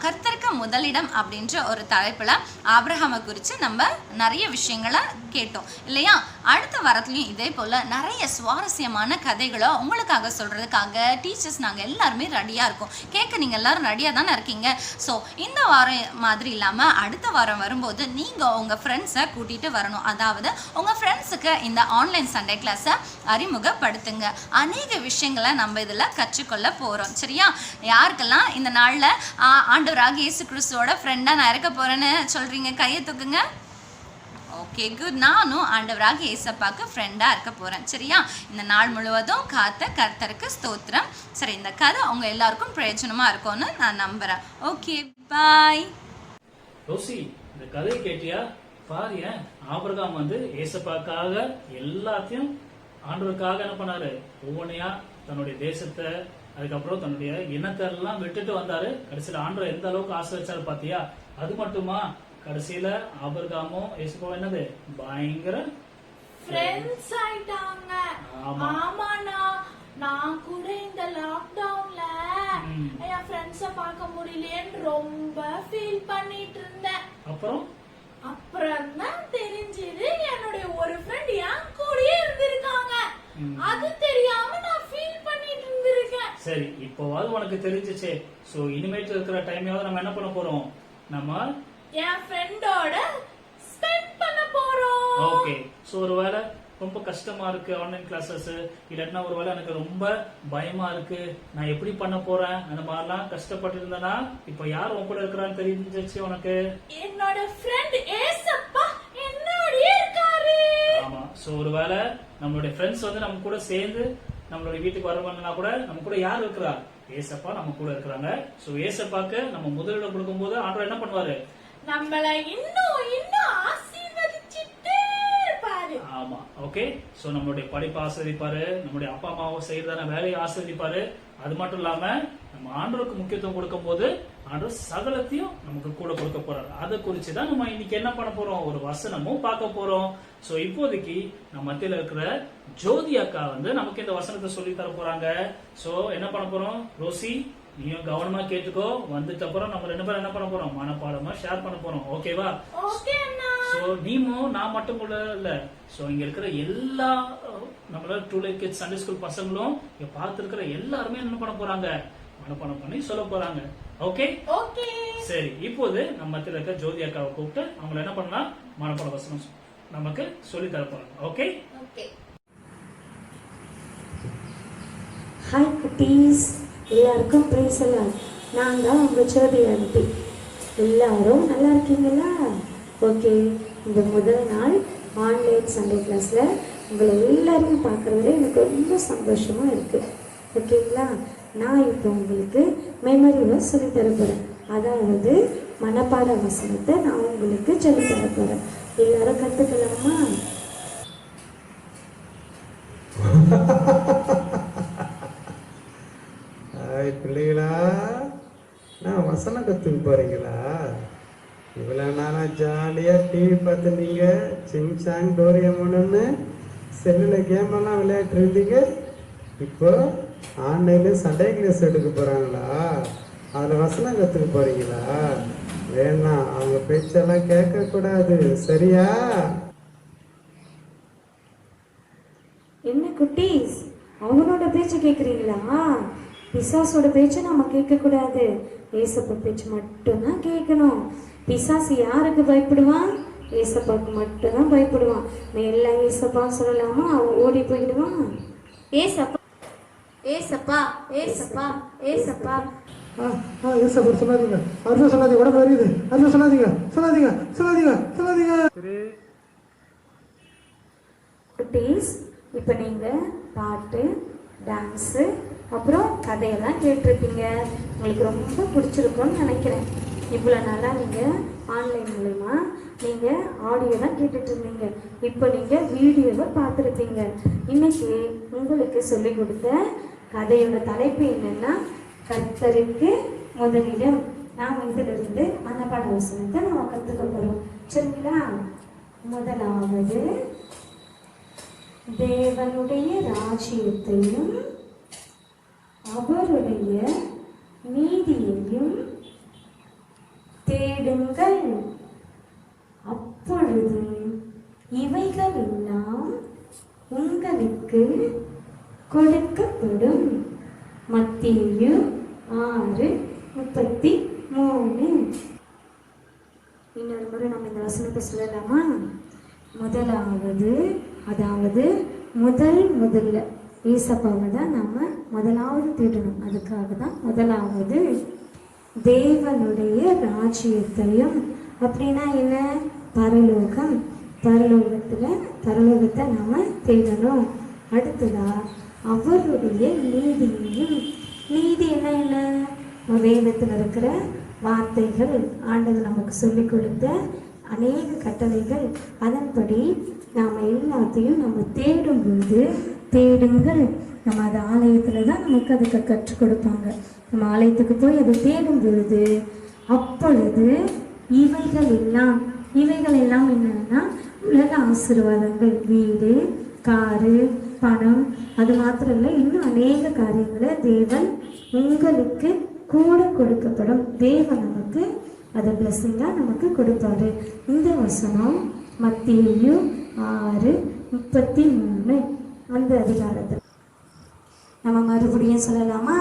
கர்த்தருக்கு முதலிடம் அப்படின்ற ஒரு தலைப்பில் ஆபிரகாமை குறித்து நம்ம நிறைய விஷயங்களை கேட்டோம் இல்லையா? அடுத்த வாரத்துலையும் இதே போல் நிறைய சுவாரஸ்யமான கதைகளை உங்களுக்காக சொல்கிறதுக்காக டீச்சர்ஸ் நாங்கள் எல்லாருமே ரெடியாக இருக்கோம். கேட்க நீங்கள் எல்லோரும் ரெடியாக தானே இருக்கீங்க? ஸோ இந்த வாரம் மாதிரி இல்லாமல் அடுத்த வாரம் வரும்போது நீங்கள் உங்கள் ஃப்ரெண்ட்ஸை கூட்டிகிட்டு வரணும். அதாவது உங்கள் ஃப்ரெண்ட்ஸுக்கு இந்த ஆன்லைன் சண்டே கிளாஸை அறிமுகப்படுத்துங்க. அநேக விஷயங்களை நம்ம இதில் கற்றுக்கொள்ள போகிறோம். சரியா? யாருக்கெல்லாம் இந்த நாளில் ஆண்டவராகிய இயேசு கிறிஸ்துவோட ஃப்ரெண்டாக நான் இருக்க போகிறேன்னு சொல்கிறீங்க? கையை தூக்குங்க. Okay, good. நானும் ஆண்டவராகிய இயேசப்பாவுக்கு ஃப்ரெண்டாக இருக்க போகிறேன். சரியா? இந்த நாள் முழுவதும் காத்த கர்த்தருக்கு ஸ்தோத்திரம். சரி, இந்த கதை உங்கள் எல்லாருக்கும் பிரயோஜனமாக இருக்கும்னு நான் நம்புகிறேன். ஓகே, பாய். ரோசி, இந்த கதையை கேட்டியா? பாரு, ஆபிரகாம் வந்து ஏசப்பாக்காக எல்லாத்தையும் ஆண்டவருக்காக என்ன பண்ணாரு? ஒவ்வொன்றையா தன்னுடைய தேசத்தை, அதுக்கப்புறம் தன்னுடைய இனத்தை எல்லாம் விட்டுட்டு வந்தாரு. கடைசியில ஆண்டவர் எந்த அளவுக்கு ஆசீர்வதிச்சாரு பாத்தியா? அது மட்டுமா, கடைசியில ஆபிரகாமும் ஏசப்பாவும் என்னது பயங்கர ஃப்ரெண்ட்ஸ் ஆயிட்டாங்க. ஆமாண்ணா, நான் கூட இந்த லாக்டவுன்ல என் ஃப்ரெண்ட்ஸ பார்க்க முடியலையேன்னு ரொம்ப ஃபீல் பண்ணிட்டு இருந்தேன். அப்புறம் தான் தெரிஞ்சது என்னுடைய ஒரு ஃப்ரெண்ட் என் கூடயே இருந்திருக்காங்க. அது தெரியாம நான் ஃபீல் பண்ணிட்டு இருந்திருக்கேன். சரி, இப்போவாது உனக்கு தெரிஞ்சிச்சே. சோ இனிமேட்டு இருக்கிற டைமையாவது நம்ம என்ன பண்ண போறோம்? நம்ம என் ஃப்ரெண்டோட ஸ்பெண்ட் பண்ண போறோம். ஓகே. சோ ஒருவேளை ரொம்ப கஷ்டமா இருக்கு ஆன்லைன் கிளாஸஸ், இல்லன்னா ஒருவேளை எனக்கு ரொம்ப பயமா இருக்கு, நான் எப்படி பண்ண போறேன், அந்த மாதிரிலாம் கஷ்டப்பட்டு இருந்தனா இப்ப யார் உன் கூட இருக்கிறான்னு தெரிஞ்சிச்சு உனக்கு? என்னோட ஃப்ரெண்ட் ஏசப்பா என்னோடயே இருக்காரு. ஆமா. சோ ஒருவேளை நம்மளுடைய ஃப்ரெண்ட்ஸ் வந்து நம்ம கூட சேர்ந்து நம்மளுடைய வீட்டுக்கு வரணும்னா கூட நம்ம கூட யார் இருக்கிறா? ஏசப்பா நம்ம கூட இருக்கிறாங்க. சோ ஏசப்பாக்கு நம்ம முதலிடம் கொடுக்கும் போது ஆண்டவர் என்ன பண்ணுவாரு? நம்மள இன்னும் இன்னும் ஆசீர்வதிச்சிட்டே இருப்பாரு. ஆமா. ஓகே. சோ நம்மளுடைய படிப்பு ஆசீர்வதிப்பாரு, நம்மளுடைய அப்பா அம்மாவை செய்யறதான வேலையை ஆசீர்வதிப்பாரு. அது மட்டும் இல்லாம நம்ம ஆண்டவருக்கு முக்கியத்துவம் கொடுக்கும் போது ஆண்டவர் சகலத்தையும் நமக்கு கூட கொடுக்க போறாரு. அதை குறிச்சுதான் நம்ம இன்னைக்கு என்ன பண்ண போறோம்? ஒரு வசனமும் பார்க்க போறோம். சோ இப்போதைக்கு நம்ம மத்தியில இருக்கிற ஜோதி அக்கா வந்து நமக்கு இந்த வசனத்தை சொல்லி தர போறாங்க. சோ என்ன பண்ண போறோம்? ரோசி, நீயும் கவனமா கேட்டுக்கோ. வந்துட்ட அப்புறம் நம்ம 2 பேரும் என்ன பண்ண போறோம்? மனப்பாடமா ஷேர் பண்ண போறோம். ஓகேவா? ஓகே அண்ணா. சோ நீமும் நான் மட்டும் இல்ல, சோ இங்க இருக்கிற எல்லா நம்மளோட டூலேட் கிட்ஸ் சண்டே ஸ்கூல் பசங்களும் இங்க பார்த்து இருக்கிற எல்லாருமே என்ன பண்ண போறாங்க? மனப்பாடம் பண்ணி சொல்ல போறாங்க. ஓகே? ஓகே. சரி, இப்போது நம்ம மத்தியில இருக்க ஜோதி அக்காவை கூப்பிட்டு அவங்களை என்ன பண்ணலாம்? மனப்பாட வசனம் நமக்கு சொல்லி தர போறாங்க. ஓகே? ஓகே. ஹாய் குட்டீஸ், எல்லாருக்கும் பிரைஸ் எல்லாம். நான் தான் உங்கள் ஜோதி ஆண்டி. எல்லாரும் நல்லா இருக்கீங்களா? ஓகே, இந்த முதல் நாள் ஆன்லைன் சண்டே கிளாஸில் உங்களை எல்லாரையும் பார்க்குறதுல எனக்கு ரொம்ப சந்தோஷமாக இருக்குது. ஓகேங்களா? நான் இப்போ உங்களுக்கு மெமரி வேர்ஸ் சொல்லி தரப்போகிறேன். அதாவது மனப்பாட வசனத்தை நான் உங்களுக்கு சொல்லி தரப்போகிறேன். எல்லாரும் கற்றுக்கலாமா? பிள்ளைகளா, நான் வசனம் கற்றுக்க போறீங்களா? இவ்வளோ நாளாக ஜாலியாக டிவி பார்த்துருந்தீங்க, சிங்சாங் டோரியமோன்னு செல்லில் கேமெல்லாம் விளையாட்டு இருந்தீங்க. இப்போ ஆன்லைனில் சண்டே கிளாஸ் எடுக்க போகிறாங்களா? அதில் வசனம் கற்றுக்க போகிறீங்களா? வேணாம், அவங்க பேச்செல்லாம் கேட்கக்கூடாது. சரியா? என்ன குட்டீஸ், அவங்களோட பேச்சு கேட்குறீங்களா? பிசாசோட பேச்சு நம்ம கேட்கக்கூடாது, ஏசப்பா பேச்சு மட்டும்தான் கேட்கணும். பிசாசு யாருக்கு பயப்படுவான்? ஏசப்பாவுக்கு மட்டும்தான் பயப்படுவான். எல்லாம் ஏசப்பா சொல்லலாமா? அவன் ஓடி போயிடுவான். ஏசப்பா ஏசப்பா ஏசப்பா ஏசப்பா ஏசப்பா சொல்லாதீங்க, அர்த்தம் சொல்லாதீங்க, உடம்பு வருது, அர்த்தம் சொல்லாதீங்க, சொல்லாதீங்க, சொல்லாதீங்க, சொல்லாதீங்க. குட்டீஸ், இப்போ நீங்கள் பாட்டு, டான்ஸு, அப்புறம் கதையெல்லாம் கேட்டிருப்பீங்க. உங்களுக்கு ரொம்ப பிடிச்சிருக்கும்னு நினைக்கிறேன். இவ்வளோ நாளாக நீங்கள் ஆன்லைன் மூலமா நீங்கள் ஆடியோ தான் கேட்டுட்டு இருந்தீங்க. இப்போ நீங்கள் வீடியோவை பார்த்துருப்பீங்க. இன்னைக்கு உங்களுக்கு சொல்லிக் கொடுத்த கதையோட தலைப்பு என்னென்னா கர்த்தருக்கு முதலிடம். நாம் இதிலிருந்து மனப்பாட வசனத்தை நாம் கற்றுக்க போகிறோம். சரிங்களா? முதலாவது, தேவனுடைய ராஜ்யத்தையும் அவருடைய நீதியையும் தேடுங்கள், அப்பொழுது இவைகள் எல்லாம் உங்களுக்கு கொடுக்கப்படும். மத்தேயு 6:33. இன்னொரு முறை நம்ம இந்த வசனத்தை சொல்லலாமா? முதலாவது, அதாவது முதல்ல ஏசப்பாவை தான் நம்ம முதலாவது தேடணும். அதுக்காக தான் முதலாவது தேவனுடைய ராஜ்யத்தையும். அப்படின்னா என்ன? பரலோகம். பரலோகத்தை நாம தேடணும். அடுத்ததா அவருடைய நீதியையும். நீதி என்ன? வேதத்தில் இருக்கிற வார்த்தைகள், ஆண்டவர் நமக்கு சொல்லிக் கொடுத்த அநேக கட்டளைகள், அதன்படி நாம் எல்லாத்தையும் நம்ம தேடும்போது, தேடுங்கள், நம்ம அது ஆலயத்தில் தான் நமக்கு அதுக்கு கற்றுக் கொடுப்பாங்க. நம்ம ஆலயத்துக்கு போய் அதை தேடும் பொழுது அப்பொழுது இவைகள் எல்லாம் என்னன்னா உலக ஆசீர்வாதங்கள், வீடு, காரு, பணம், அது மாத்திரம் இல்லை, இன்னும் அநேக காரியங்களை தேவன் உங்களுக்கு கூட கொடுக்கப்படும். தேவன் நமக்கு அதை பிளஸிங்காக நமக்கு கொடுப்பாரு. இந்த வசனம் மத்தேயு 6:33 அந்த அதிகாரத்தில். நம்ம மறுபடியும் சொல்லலாமா?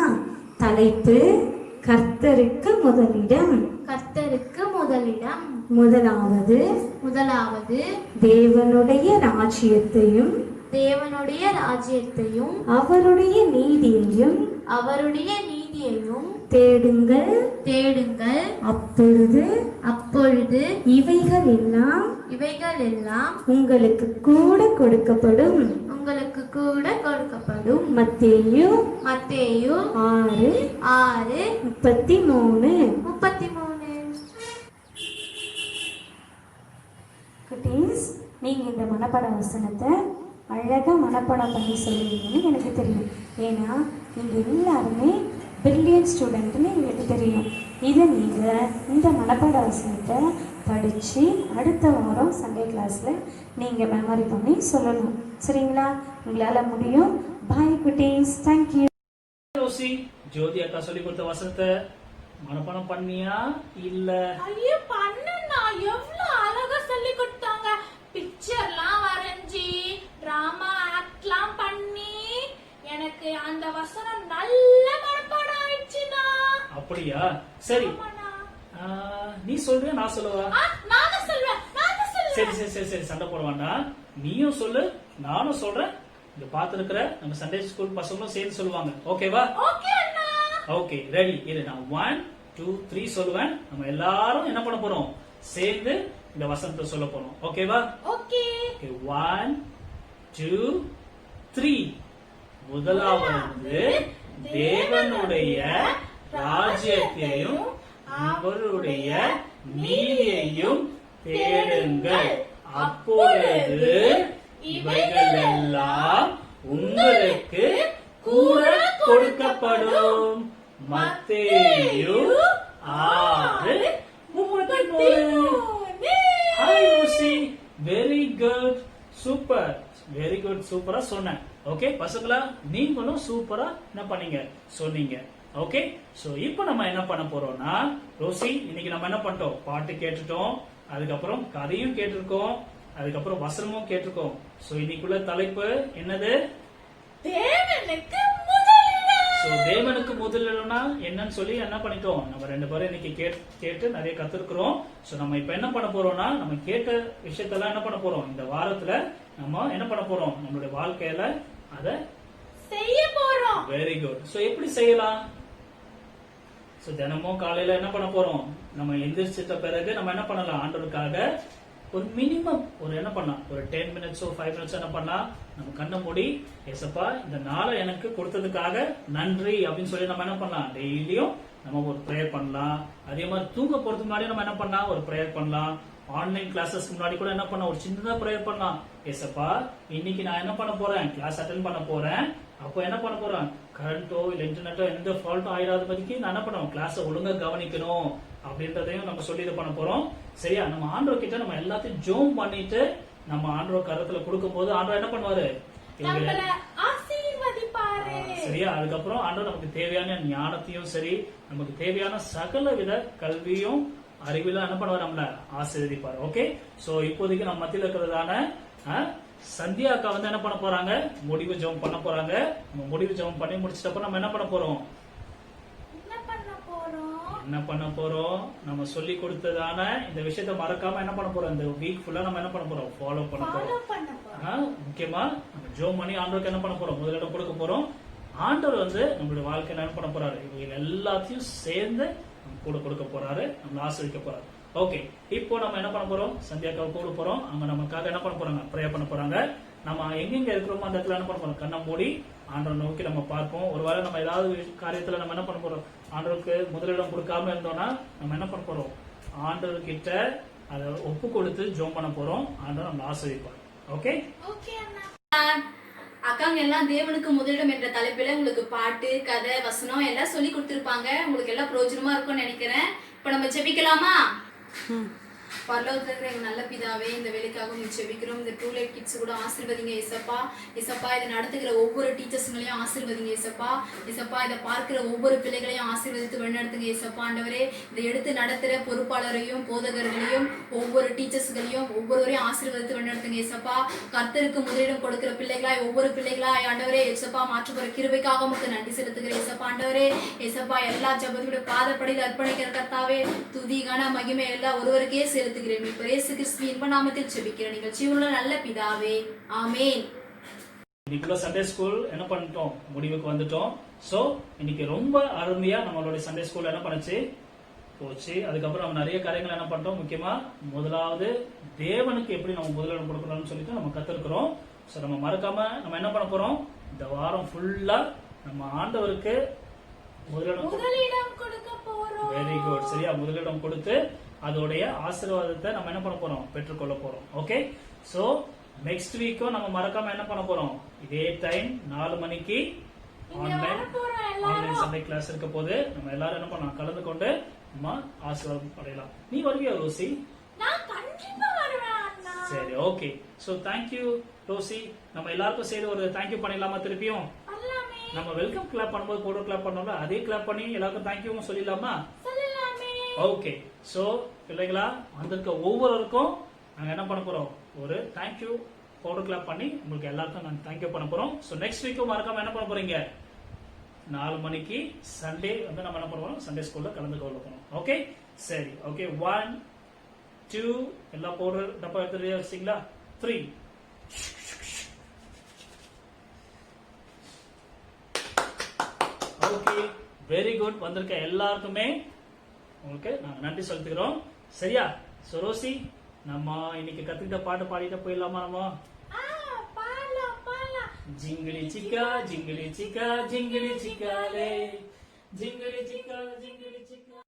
தலைப்பு கர்த்தருக்கு முதலிடம். கர்த்தருக்கு முதலிடம். முதலாவது தேவனுடைய ராஜ்யத்தையும் அவருடைய நீதியையும் தேடுங்கள், அப்பொழுது இவைகள் எல்லாம் உங்களுக்கு கூட கொடுக்கப்படும். மத்தேயு 6:33. குட்டீஸ், நீங்க இந்த மனப்பாட வசனத்தை அழகா மனப்பாடம் பண்ணி சொல்லுவீங்கன்னு எனக்கு தெரியும். ஏன்னா நீங்க எல்லாருமே பிரில்லியன்ட் ஸ்டூடெண்ட்னு எங்களுக்கு தெரியும். இதை நீங்கள் இந்த மனப்பாட வசனத்தை படித்து அடுத்த வாரம் சண்டே கிளாஸில் நீங்கள் மெமரி பண்ணி சொல்லணும். சரிங்களா? உங்களால் முடியும். பாய் குட்டீஸ், தேங்க்யூ. ரோசி, ஜோதி அக்கா சொல்லி கொடுத்த வசனத்தை மனப்பாடம் பண்ணியா இல்ல? ஐயோ பண்ணனா, எவ்வளவு அழகா சொல்லி கொடுத்தாங்க. பிக்சர்லாம் வரைஞ்சி டிராமா ஆக்ட்லாம் பண்ணி எனக்கு அந்த வசனம் நல்ல மனப்பாடம் ஆயிடுச்சுனா. அப்படியா? சரி, நீ சொல்றியா நான் சொல்லவா? நான் சொல்றேன். சரி, சண்டை போட வேண்டாம். நீயும் சொல்லு, நானும் சொல்றேன். இங்க பாத்துருக்கிற நம்ம சண்டே ஸ்கூல் பசங்களும் சேர்ந்து சொல்லுவாங்க. ஓகேவா? ஓகே அண்ணா. ஓகே, ரெடி இரு. நான் 1 2 3 சொல்லுவேன். நம்ம எல்லாரும் என்ன பண்ண போறோம்? சேர்ந்து இந்த வசனத்தை சொல்ல போறோம். ஓகேவா? ஓகே. 1 2 3. முதலாவது தேவனுடைய ராஜ்யத்தையும் அவருடைய நீதியையும் தேடுங்கள், அப்பொழுது இவைகள் எல்லாம் உங்களுக்கு கூட கொடுக்கப்படும். மத்தேயு 6:33. Hi Rosie, very good, super, very good, சூப்பரா சொன்னேன். ஓகே பசங்களா, நீங்களும் சூப்பரா என்ன பண்ணீங்க? சொன்னீங்க. ஓகே, சோ இப்போ நம்ம என்ன பண்ண போறோம்னா, ரோசி இன்னைக்கு நம்ம என்ன பண்ணிட்டோம்? பாட்டு கேட்டுட்டோம், அதுக்கப்புறம் கதையும் கேட்டிருக்கோம், அதுக்கப்புறம் வசனமும் கேட்டிருக்கோம். சோ இன்னைக்குள்ள தலைப்பு என்னது? தேவனுக்கு முதலிடம். சோ தேவனுக்கு முதலிடம்னா என்னன்னு சொல்லி என்ன பண்ணிட்டோம்? நம்ம 2 பேரும் இன்னைக்கு கேட்டு நிறைய கத்துருக்கிறோம். சோ நம்ம இப்ப என்ன பண்ண போறோம்னா, நம்ம கேட்ட விஷயத்தெல்லாம் என்ன பண்ண போறோம்? இந்த வாரத்துல நம்ம என்ன பண்ண போறோம்? நம்மளுடைய வாழ்க்கையில அத செய்ய போறோம். Very good. சோ எப்படி செய்யலாம்? சோ தினமும் காலையில என்ன பண்ண போறோம்? நம்ம எந்திரிச்சிட்ட பிறகு நம்ம என்ன பண்ணலாம்? ஆண்டவருக்காக ஒரு மினிமம் ஒரு என்ன பண்ணலாம்? ஒரு 10 மினிட்ஸோ 5 மினிட்ஸ் என்ன பண்ணலாம்? நம்ம கண்ணை மூடி, ஏசப்பா இந்த நாளை எனக்கு கொடுத்ததுக்காக நன்றி அப்படின்னு சொல்லி நம்ம என்ன பண்ணலாம்? டெய்லியும் நம்ம ஒரு ப்ரேயர் பண்ணலாம். அதே மாதிரி தூங்க போறதுக்கு முன்னாடி நம்ம என்ன பண்ணலாம்? ஒரு ப்ரேயர் பண்ணலாம். ஆன்லைன் கிளாஸஸ்க்கு முன்னாடி கூட என்ன பண்ண? ஒரு சின்னதா ப்ரேயர் பண்ணலாம். ஏசப்பா இன்னைக்கு நான் என்ன பண்ண போறேன்? கிளாஸ் அட்டென்ட் பண்ண போறேன். அப்போ என்ன பண்ண போறேன்? கரண்டோ இல்ல இன்டர்நெட்டோ எந்த ஃபால்ட்டோ ஆயிடாத பத்திக்கு நான் என்ன பண்ணுவோம்? கிளாஸை ஒழுங்கா கவனிக்கணும் அப்படின்றதையும் நம்ம சொல்லி இது பண்ண போறோம். சரியா? நம்ம ஆண்டவர் கிட்ட நம்ம எல்லாத்தையும் ஜோம் பண்ணிட்டு நம்ம ஆண்டவர் கரத்துல கொடுக்கும் போது ஆண்டவர் என்ன பண்ணுவாரு? நம்மள ஆசீர்வதிப்பாரு. சரி, சரியா? அதுக்கப்புறம் ஆண்டவர் நமக்கு தேவையான ஞானத்தையும் சரி, நமக்கு தேவையான சகல வித கல்வியும் அறிவில என்ன பண்ணுவார், நம்மள ஆசீர்வதிப்பார். ஓகே, சோ இப்போதைக்கு நம்ம மத்தியில இருக்கிறதான சந்தியா அக்கா வந்து என்ன பண்ண போறாங்க, முடிவு ஜெபம் பண்ண போறாங்க. நம்ம முடிவு ஜெபம் பண்ணி முடிச்சிட்டப்ப நம்ம என்ன பண்ண போறோம், என்ன பண்ண போறோம், நம்ம சொல்லி கொடுத்ததான இந்த விஷயத்த மறக்காம என்ன பண்ண போறோம், இந்த வீக் ஃபுல்லா நம்ம என்ன பண்ண போறோம், ஃபாலோ பண்ண போறோம். முக்கியமா நம்ம ஜெபம் பண்ணி ஆண்டவருக்கு என்ன பண்ண போறோம், முதலிடம் கொடுக்க போறோம். ஆண்டவர் வந்து நம்மளுடைய வாழ்க்கையில என்ன பண்ண போறாரு, இவங்க எல்லாத்தையும் சேர்ந்து நம்ம கூட கொடுக்க போறாரு, நம்ம ஆசிரிக்க போறாரு. ஓகே, இப்போ நம்ம என்ன பண்ண போறோம், சந்தியாக்காவை கூட போறோம். அவங்க நமக்காக என்ன பண்ண போறாங்க, ப்ரே பண்ண போறாங்க. நம்ம எங்கெங்க இருக்கிறோமோ அந்த இடத்துல என்ன பண்ண போறோம், கண்ணை மூடி ஆண்டவரை நோக்கி நம்ம பார்ப்போம். ஒருவேளை நம்ம ஏதாவது காரியத்துல நம்ம என்ன பண்ண போறோம், ஆண்டவருக்கு முதலிடம் கொடுக்காம இருந்தோம்னா நம்ம என்ன பண்ண போறோம், ஆண்டவர்கிட்ட அதை ஒப்பு கொடுத்து ஜெபம் பண்ண போறோம். ஆண்டவர் நம்ம ஆசீர்வதிப்பார். ஓகே, அக்காங்க எல்லாம் தேவனுக்கு முதலிடம் என்ற தலைப்பில உங்களுக்கு பாட்டு, கதை, வசனம் எல்லாம் சொல்லி கொடுத்துருப்பாங்க. உங்களுக்கு எல்லாம் பிரயோஜனமா இருக்கும்னு நினைக்கிறேன். இப்ப நம்ம ஜெபிக்கலாமா? பரலோகத்துல இருக்கிற எங்க நல்ல பிதாவே, இந்த வேலைக்காக உங்களுக்கு ஜெபிக்கிறோம். இந்த டூ லைட் கிட்ஸ் கூட ஆசீர்வதிங்க ஏசப்பா. ஏசப்பா, இதை நடத்துகிற ஒவ்வொரு டீச்சர்ஸ்களையும் ஆசீர்வதிங்க ஏசப்பா. ஏசப்பா, இதை பார்க்கிற ஒவ்வொரு பிள்ளைகளையும் ஆசீர்வதித்து வழிநடத்துங்க ஏசப்பா. ஆண்டவரே, இதை எடுத்து நடத்துற பொறுப்பாளரையும் போதகர்களையும் ஒவ்வொரு டீச்சர்ஸ்களையும் ஒவ்வொருவரையும் ஆசீர்வதித்து வழிநடத்துங்க ஏசப்பா. கர்த்தருக்கு முதலிடம் கொடுக்கிற பிள்ளைகளாய் ஒவ்வொரு பிள்ளைகளாய் ஆண்டவரே ஏசப்பா மாற்றுகிற கிருபைக்காக உங்களுக்கு நன்றி செலுத்துகிற ஏசப்பா. ஆண்டவரே ஏசப்பா, எல்லா ஜபத்தோட பாதப்படியில் அர்ப்பணிக்கிற கர்த்தாவே, துதி கன மகிமை எல்லாம் ஒருவருக்கே செலுத்துகிறேன். இப்ப இயேசு கிறிஸ்துவின் இன்ப நாமத்தில் ஜெபிக்கிறேன் நீங்கள் ஜீவனுள்ள நல்ல பிதாவே, ஆமென். இன்னைக்குள்ள சண்டே ஸ்கூல் என்ன பண்ணிட்டோம், முடிவுக்கு வந்துட்டோம். சோ இன்னைக்கு ரொம்ப அருமையா நம்மளுடைய சண்டே ஸ்கூல் என்ன பண்ணுச்சு, போச்சு. அதுக்கப்புறம் நம்ம நிறைய காரியங்கள் என்ன பண்ணிட்டோம், முக்கியமா முதலாவது தேவனுக்கு எப்படி நம்ம முதலிடம் கொடுக்கணும்னு சொல்லிட்டு நம்ம கத்துருக்கிறோம். சோ நம்ம மறக்காம நம்ம என்ன பண்ண போறோம், இந்த வாரம் ஃபுல்லா நம்ம ஆண்டவருக்கு முதலிடம் கொடுக்க போறோம். வெரி குட், சரியா? முதலிடம் கொடுத்து அதோடைய ஆசீர்வாதத்தை நம்ம என்ன பண்ண போறோம், பெற்றுக்கொள்ள போறோம். ஓகே, சோ நெக்ஸ்ட் வீக்கும் நம்ம மறக்காம என்ன பண்ண போறோம், இதே டைம் 4 மணிக்கு ஆன்லைன் சண்டே கிளாஸ் இருக்க போது நம்ம எல்லாரும் என்ன பண்ணலாம், கலந்து கொண்டு நம்ம ஆசீர்வாதம் அடையலாம். நீ வருவியா ரோசி? சரி, ஓகே. So thank you Rousey. நம்ம எல்லாருக்கும் சேர்ந்து ஒரு தேங்க்யூ பண்ணிடலாமா? திருப்பியும் நம்ம வெல்கம் கிளாப் பண்ணும்போது கூட கிளாப் பண்ணோம்ல, அதே கிளாப் பண்ணி எல்லாருக்கும் தேங்க்யூ சொல்லிடலாமா? ஓகே, சோ பிள்ளைங்களா, வந்திருக்க ஒவ்வொருவருக்கும் நாங்க என்ன பண்ண போறோம், ஒரு தேங்க்யூ பவுடர் கிளாப் பண்ணி உங்களுக்கு எல்லாருக்கும் நாங்க தேங்க்யூ பண்ண போறோம். சோ நெக்ஸ்ட் வீக்கும் மறக்காம என்ன பண்ண போறீங்க, 4 மணிக்கு சண்டே வந்து நம்ம என்ன பண்ணுவோம், சண்டே ஸ்கூல்ல கலந்து கொள்ள போறோம். ஓகே, சரி. ஓகே, 1 2 எல்லா பவுடர் டப்பா எடுத்து வச்சிங்களா? 3 ஓகே, வெரி குட். வந்திருக்க எல்லாருக்குமே உங்களுக்கு நாங்க நன்றி செலுத்துகிறோம். சரியா? ரோசி, நம்ம இன்னைக்கு கத்துக்கிட்ட பாட்டு பாடிட்டு போயிடலாமா? நம்ம ஜிங்கிலி சிக்கா ஜிங்கிலி சிக்கா ஜிங்கிலி சிக்காலே ஜிங்கிலி சிக்கா ஜிங்கிலி சிக்கா